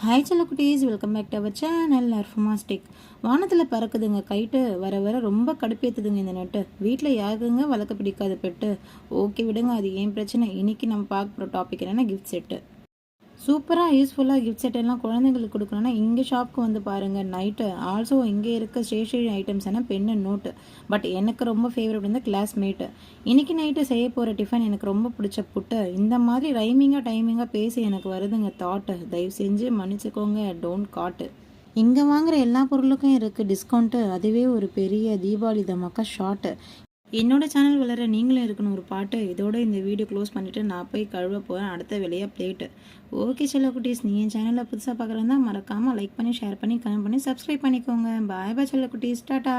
Hi செல்ல குட்டீஸ், welcome back to our channel அர்ஃபமாஸ்டிக். வானத்தில் பறக்குதுங்க கைட்டு, வர வர ரொம்ப கடுப்பேற்றுதுங்க இந்த நெட்டு. வீட்டில் யாருக்குங்க வளர்க்க பிடிக்காத பெட்டு? ஓகே விடுங்க, அது ஏன் பிரச்சனை. இன்றைக்கி நம்ம பார்க்க போகிற டாபிக் என்னென்னா கிஃப்ட் செட்டு. சூப்பராக யூஸ்ஃபுல்லாக கிஃப்ட் செட் எல்லாம் குழந்தைங்களுக்கு கொடுக்கணும்னா இங்கே ஷாப்புக்கு வந்து பாருங்கள். நைட்டு ஆல்சோ இங்கே இருக்க ஸ்டேஷ்னரி ஐட்டம்ஸ் என்ன பென்னு நோட்டு. பட் எனக்கு ரொம்ப ஃபேவரட் வந்து கிளாஸ்மேட்டு. இன்றைக்கி நைட்டு செய்ய போகிற டிஃபன் எனக்கு ரொம்ப பிடிச்ச புட்டு. இந்த மாதிரி டைமிங்காக பேசி எனக்கு வருதுங்க தாட்டு. தயவு செஞ்சு மன்னிச்சுக்கோங்க, டோன்ட் காட்டு. இங்கே வாங்குகிற எல்லா பொருளுக்கும் இருக்குது டிஸ்கவுண்ட்டு. அதுவே ஒரு பெரிய தீபாவளி தமாக்கா ஷார்ட்டு. என்னோட சேனல் வளர நீங்களும் இருக்கணும் ஒரு பாட்டு. இதோட இந்த வீடியோ க்ளோஸ் பண்ணிவிட்டு நான் போய் கழுவ போகிறேன். அடுத்த வேலையாக பிளேட்டு. ஓகே செல்ல குட்டீஸ், நீ என் சேனலில் புதுசாக பார்க்குறதா மறக்காமல் லைக் பண்ணி ஷேர் பண்ணி கமெண்ட் பண்ணி சப்ஸ்கிரைப் பண்ணிக்கோங்க. பாய் பாய் செல்ல குட்டீஸ், டாட்டா.